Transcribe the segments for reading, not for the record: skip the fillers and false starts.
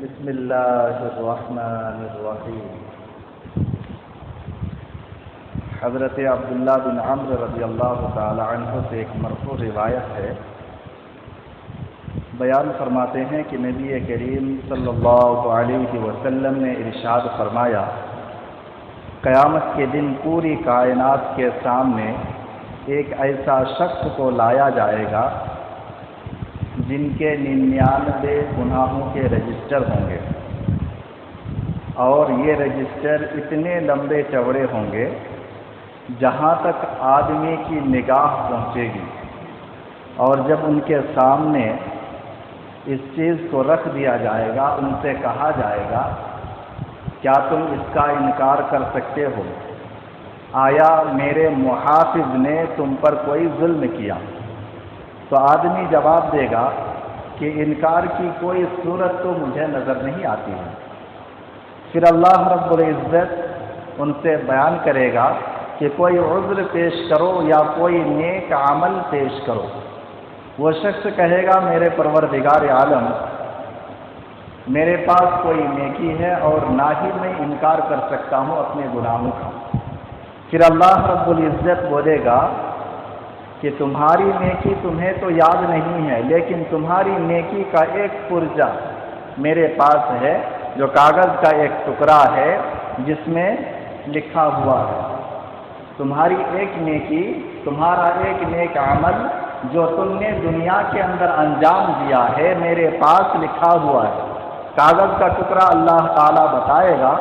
بسم اللہ الرحمن الرحیم۔ حضرت عبداللہ بن عمرو رضی اللہ تعالی عنہ سے ایک مرفوع روایت ہے، بیان فرماتے ہیں کہ نبی کریم صلی اللہ علیہ وسلم نے ارشاد فرمایا، قیامت کے دن پوری کائنات کے سامنے ایک ایسا شخص کو لایا جائے گا جن کے 99 گناہوں کے رجسٹر ہوں گے، اور یہ رجسٹر اتنے لمبے چوڑے ہوں گے جہاں تک آدمی کی نگاہ پہنچے گی، اور جب ان کے سامنے اس چیز کو رکھ دیا جائے گا، ان سے کہا جائے گا کیا تم اس کا انکار کر سکتے ہو؟ آیا میرے محافظ نے تم پر کوئی ظلم کیا؟ تو آدمی جواب دے گا کہ انکار کی کوئی صورت تو مجھے نظر نہیں آتی ہے۔ پھر اللہ رب العزت ان سے بیان کرے گا کہ کوئی عذر پیش کرو یا کوئی نیک عمل پیش کرو۔ وہ شخص کہے گا میرے پروردگار عالم، میرے پاس کوئی نیکی ہے اور نہ ہی میں انکار کر سکتا ہوں اپنے گناہوں کا۔ پھر اللہ رب العزت بولے گا کہ تمہاری نیکی تمہیں تو یاد نہیں ہے، لیکن تمہاری نیکی کا ایک پرزہ میرے پاس ہے، جو کاغذ کا ایک ٹکڑا ہے جس میں لکھا ہوا ہے تمہاری ایک نیکی، تمہارا ایک نیک عمل جو تم نے دنیا کے اندر انجام دیا ہے، میرے پاس لکھا ہوا ہے۔ کاغذ کا ٹکڑا اللہ تعالیٰ بتائے گا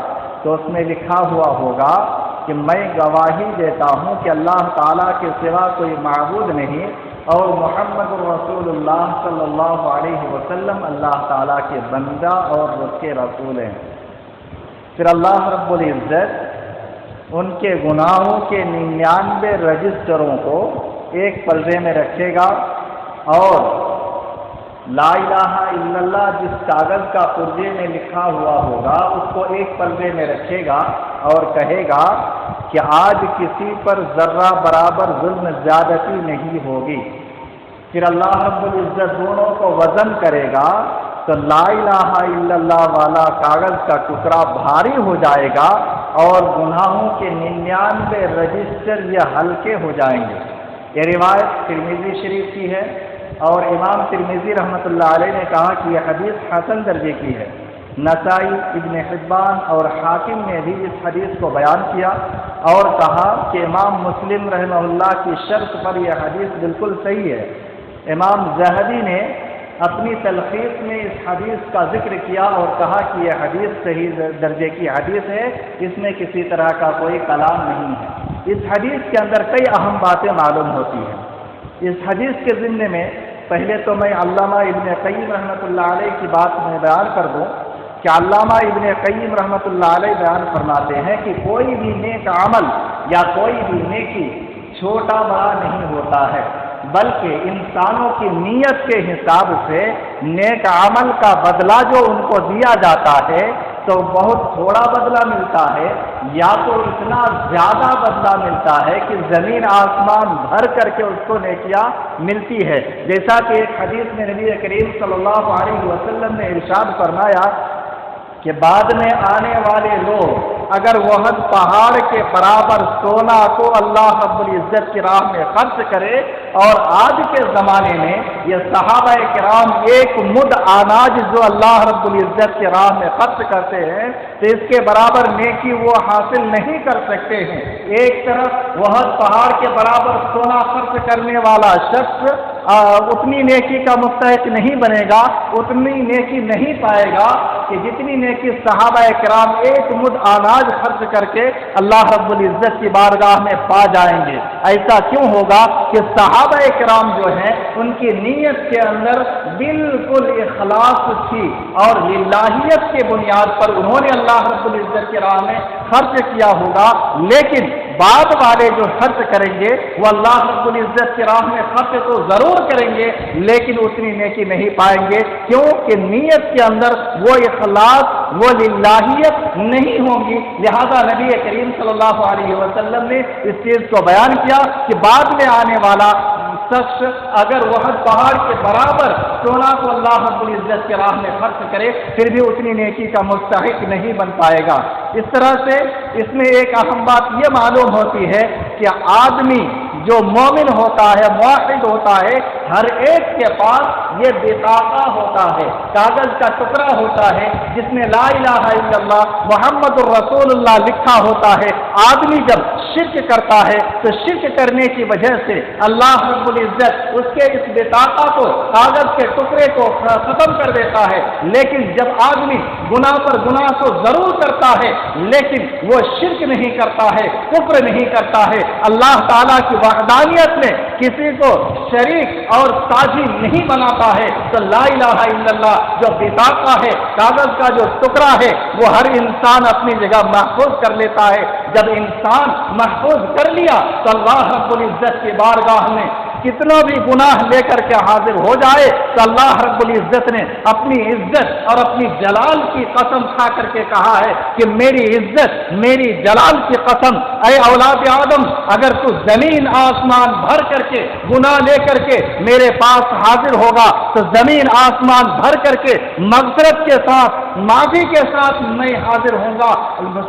تو اس میں لکھا ہوا ہوگا کہ میں گواہی دیتا ہوں کہ اللہ تعالیٰ کے سوا کوئی معبود نہیں، اور محمد رسول اللہ صلی اللہ علیہ وسلم اللہ تعالیٰ کے بندہ اور اس کے رسول ہیں۔ پھر اللہ رب العزت ان کے گناہوں کے 99 رجسٹروں کو ایک پلڑے میں رکھے گا، اور لا الہ الا اللہ جس کاغذ کا پرزے میں لکھا ہوا ہوگا اس کو ایک پلڑے میں رکھے گا اور کہے گا کہ آج کسی پر ذرہ برابر ظلم زیادتی نہیں ہوگی۔ پھر اللہ رب العزت دونوں کو وزن کرے گا تو لا الہ الا اللہ والا کاغذ کا ٹکڑا بھاری ہو جائے گا اور گناہوں کے 99 رجسٹر یہ ہلکے ہو جائیں گے۔ یہ روایت ترمذی شریف کی ہے، اور امام ترمذی رحمۃ اللہ علیہ نے کہا کہ یہ حدیث حسن درجے کی ہے۔ نسائی، ابن حبان اور حاکم نے بھی اس حدیث کو بیان کیا اور کہا کہ امام مسلم رحمہ اللہ کی شرط پر یہ حدیث بالکل صحیح ہے۔ امام ذہبی نے اپنی تلخیص میں اس حدیث کا ذکر کیا اور کہا کہ یہ حدیث صحیح درجے کی حدیث ہے، اس میں کسی طرح کا کوئی کلام نہیں ہے۔ اس حدیث کے اندر کئی اہم باتیں معلوم ہوتی ہیں۔ اس حدیث کے ضمن میں پہلے تو میں علامہ ابن قیم رحمۃ اللہ علیہ کی بات میں بیان کر دوں کہ علامہ ابن قیم رحمۃ اللہ علیہ بیان فرماتے ہیں کہ کوئی بھی نیک عمل یا کوئی بھی نیکی چھوٹا بڑا نہیں ہوتا ہے، بلکہ انسانوں کی نیت کے حساب سے نیک عمل کا بدلہ جو ان کو دیا جاتا ہے تو بہت تھوڑا بدلہ ملتا ہے، یا تو اتنا زیادہ بدلہ ملتا ہے کہ زمین آسمان بھر کر کے اس کو نیکیاں ملتی ہے۔ جیسا کہ ایک حدیث میں نبی کریم صلی اللہ علیہ وسلم نے ارشاد فرمایا کہ بعد میں آنے والے لوگ اگر وحد پہاڑ کے برابر سونا کو اللہ رب العزت کی راہ میں خرچ کرے، اور آج کے زمانے میں یہ صحابہ کرام ایک مد اناج جو اللہ رب العزت کی راہ میں خرچ کرتے ہیں تو اس کے برابر نیکی وہ حاصل نہیں کر سکتے ہیں۔ ایک طرف وحد پہاڑ کے برابر سونا خرچ کرنے والا شخص اتنی نیکی کا مستحق نہیں بنے گا، اتنی نیکی نہیں پائے گا کہ جتنی نیکی صحابہ کرام ایک مد اناج خرچ کر کے اللہ رب العزت کی بارگاہ میں پا جائیں گے۔ ایسا کیوں ہوگا کہ صحابہ کرام جو ہیں ان کی نیت کے اندر بالکل اخلاص تھی، اور للہیت کے بنیاد پر انہوں نے اللہ رب العزت کی راہ میں خرچ کیا ہوگا۔ لیکن بعد والے جو خرچ کریں گے وہ اللہ رب العزت کی راہ میں خرچ تو ضرور کریں گے، لیکن اتنی نیکی نہیں پائیں گے، کیونکہ نیت کے اندر وہ اخلاص، وہ للہیت نہیں ہوگی۔ لہذا نبی کریم صلی اللہ علیہ وسلم نے اس چیز کو بیان کیا کہ بعد میں آنے والا शख्स अगर वह पहाड़ के बराबर सोना को अल्लाह रब्बुल इज्जत के राह में खर्च करे फिर भी उतनी नेकी का मुस्तहिक नहीं बन पाएगा। इस तरह से इसमें एक अहम बात ये मालूम होती है कि आदमी जो मोमिन होता है, मुआहिद होता है, हर एक के पास ये बिताका होता है, कागज का टुकड़ा होता है जिसमें ला इलाहा इल्लल्लाह मुहम्मदुर रसूलुल्लाह लिखा होता है। आदमी जब शिर्क करता है तो शिर्क करने की वजह से अल्लाह रब्बुल इज्जत उसके इस बिताका को, कागज के टुकड़े को खत्म कर देता है। लेकिन जब आदमी गुनाह पर गुनाह तो जरूर करता है लेकिन वो शिर्क नहीं करता है, कुफ्र नहीं करता है, अल्लाह ताला की वहदानियत में किसी को शरीक और साझी नहीं बनाता है, तो ला इलाहा इल्लल्लाह जो बिताका है, कागज का जो टुकड़ा है, वो हर इंसान अपनी जगह महफूज कर लेता है। जब इंसान महफूज कर लिया तो अल्लाह रब्बुल इज्जत की बारगाह में कितना भी गुनाह लेकर के हाजिर हो जाए तो अल्लाह रब्बुल इज्जत ने अपनी इज्जत और अपनी जलाल की कसम खा करके कहा है कि मेरी इज्जत, मेरी जलाल की कसम, ऐ औलाद आदम, अगर तू जमीन आसमान भर करके गुनाह लेकर के मेरे पास हाजिर होगा तो जमीन आसमान भर करके मग़फ़िरत के साथ, माफी के साथ मैं हाजिर होऊंगा।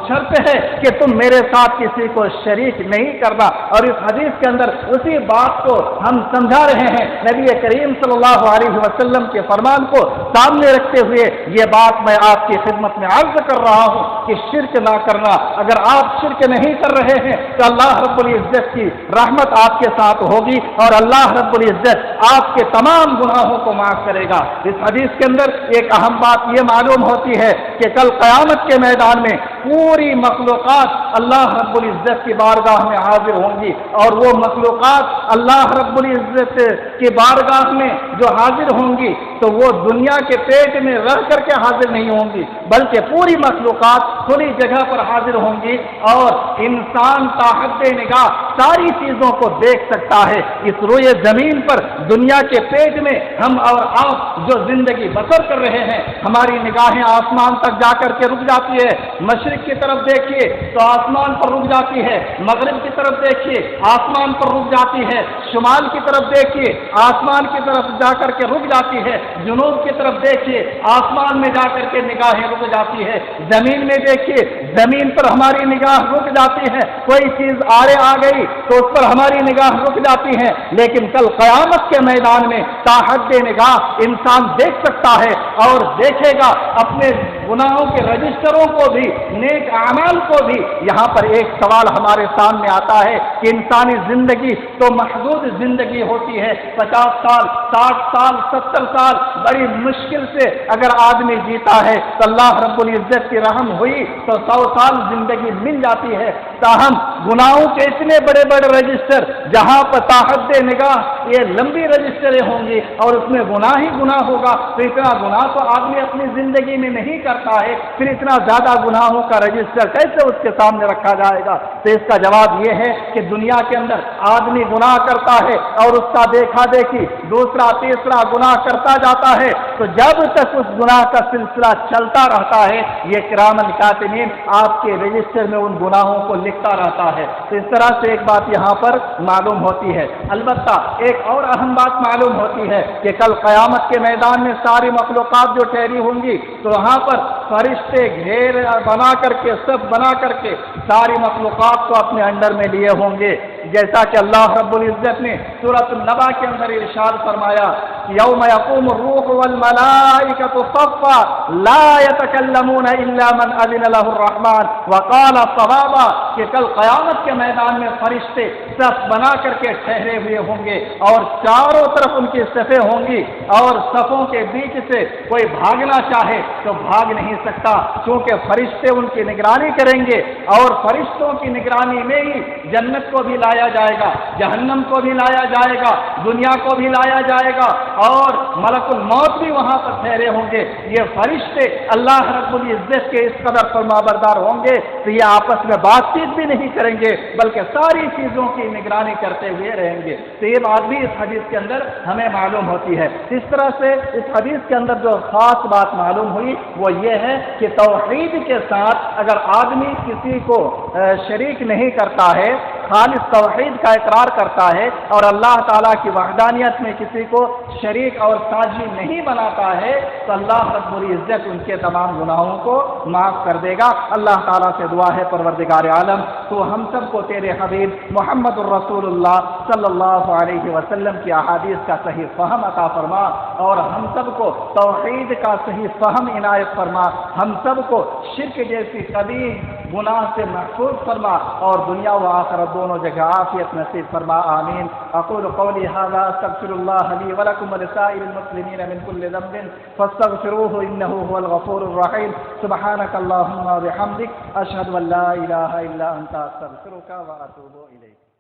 शर्त है कि तुम मेरे साथ किसी को शरीक नहीं करना। और इस हदीस के अंदर उसी बात को हम समझा रहे हैं, नबी करीम सल्लल्लाहु अलैहि वसल्लम के फरमान को सामने रखते हुए ये बात मैं आपकी खिदमत में अर्ज कर रहा हूँ कि शिर्क ना करना। अगर आप शिर्क नहीं कर रहे हैं तो अल्लाह रब्बुल इज्जत की रहमत आपके साथ होगी और अल्लाह रब्बुल इज्जत आपके तमाम गुनाहों को माफ करेगा। इस हदीस के अंदर एक अहम बात ये मालूम होती है कि कल क़यामत के मैदान में पूरी मखलूक़ात अल्लाह रब्बुल इज्जत की बारगाह में हाजिर होंगी और वो मखलूक़ात अल्लाह रब्बुल इज्जत की बारगाह में जो हाजिर होंगी तो वो दुनिया के पेट में रह करके हाजिर नहीं होंगी बल्कि पूरी मखलूक़ात खुली जगह पर हाजिर होंगी और इंसान ताहद्दे निगाह सारी चीज़ों को देख सकता है। इस रोए ज़मीन पर दुनिया के पेट में हम और आप जो जिंदगी बसर कर रहे हैं, हमारी निगाहें आसमान तक जाकर के रुक जाती है। मशरिक की तरफ देखिए तो आसमान पर रुक जाती है, मगरिब की तरफ देखिए आसमान पर रुक जाती है, शुमाल की तरफ देखिए आसमान की तरफ जाकर के रुक जाती है, जुनूब की तरफ देखिए आसमान में जाकर के निगाहें रुक जाती है, जमीन में देखिए जमीन पर हमारी निगाह रुक जाती है। कोई चीज आड़े आ गई तो उस पर हमारी निगाह रुक जाती है। लेकिन कल क़यामत के मैदान में ताहद्दे निगाह इंसान देख सकता है और देखेगा अपने गुनाहों के रजिस्टरों को भी, नेक आमाल को भी। यहाँ पर एक सवाल हमारे सामने आता है कि इंसानी जिंदगी तो महदूद जिंदगी होती है, 50 साल, 60 साल, 70 साल बड़ी मुश्किल से अगर आदमी जीता है तो अल्लाह रब्बुल इज्जत की रहम हुई तो 100 साल जिंदगी मिल जाती है। ताहम गुनाहों के इतने बड़े बड़े रजिस्टर जहाँ पर ताहद्दे निगाह ये लंबी रजिस्टरें होंगी और उसमें गुनाह ही गुनाह होगा, तो इतना गुनाह तो आदमी अपनी जिंदगी में नहीं करता है, फिर इतना ज्यादा गुनाहों का रजिस्टर कैसे उसके सामने रखा जाएगा? तो इसका जवाब ये है कि दुनिया के अंदर आदमी गुनाह करता है और उसका देखा देखी दूसरा तीसरा गुनाह करता जाता है, तो जब तक उस गुनाह का सिलसिला चलता रहता है ये किरामन कातिबीन आपके रजिस्टर में उन गुनाहों को लिखता रहता है। तो इस तरह से एक बात यहाँ पर मालूम होती है। अलबत्ता एक और अहम बात मालूम होती है कि कल क़यामत के मैदान में सारी मखलूक़ात जो ठहरी होंगी तो वहाँ पर फरिश्ते घेर बना करके, सब बना करके सारी मखलूक़ात को अपने अंडर में लिए होंगे। जैसा कि अल्लाह रब्बुल इज्जत ने सूरत नबा के अंदर इरशाद फरमाया कि यौम यक़ूमु रूह वल मलाइकतु सफ़्फ़ा ला यतकल्लमूना इल्ला मन अज़िन लहु रहमान व क़ाला सवाबा, कि कल क़यामत के मैदान में फरिश्ते सफ़ बना करके ठहरे हुए होंगे और चारों तरफ उनकी सफ़ें होंगी और सफ़ों के बीच से कोई भागना चाहे तो भाग नहीं सकता, क्योंकि फरिश्ते उनकी निगरानी करेंगे और फरिश्तों की निगरानी में ही जन्नत को भी लाया जाएगा, जहन्नम को भी लाया जाएगा, दुनिया को भी लाया जाएगा और मलकुल मौत भी वहां पर ठहरे होंगे। ये फरिश्ते अल्लाह रब्बुल इज्जत के इस कदर फरमाबरदार होंगे तो ये आपस में बातचीत भी नहीं करेंगे बल्कि सारी चीजों की निगरानी करते हुए रहेंगे। तो ये बात भी इस हदीस के अंदर हमें मालूम होती है। इस तरह से इस हदीस के अंदर जो खास बात मालूम हुई वो ये है कि तौहीद के साथ अगर आदमी किसी को शरीक नहीं करता है खालिस तौहीद का इकरार करता है और अल्लाह ताला की वहदानियत में किसी को शरीक और साझी नहीं बनाता है, तो अल्लाह रब्बुल इज्जत उनके तमाम गुनाहों को माफ़ कर देगा। अल्लाह ताला से दुआ है परवरदिगार आलम तो हम सब को तेरे हबीब मुहम्मदुर रसूलुल्लाह सल्लल्लाहु अलैहि वसल्लम की अहादीस का सही फ़हम अता फरमा और हम सब को तौहीद का सही फ़हम इनायत फरमा, हम सब को शिर्क जैसी कभी गुनाह से महफूज फरमा और दुनिया व आखिरत दोनों जगह आफियत नसीब फरमा। आमीन। अक़ूलु क़ौली हाज़ा अस्तग़फ़िरुल्लाह ली व लकुम व लिसाइरिल मुस्लिमीन मिन कुल्लि ज़ंबिन फस्तग़फ़िरूहु इन्नहु हुवल गफ़ूरुर रहीम। सुब्हानक अल्लाहुम्मा व बिहम्दिक अशहदु अन ला इलाहा इल्ला अंता अस्तग़फ़िरुका व अतूबु इलैक।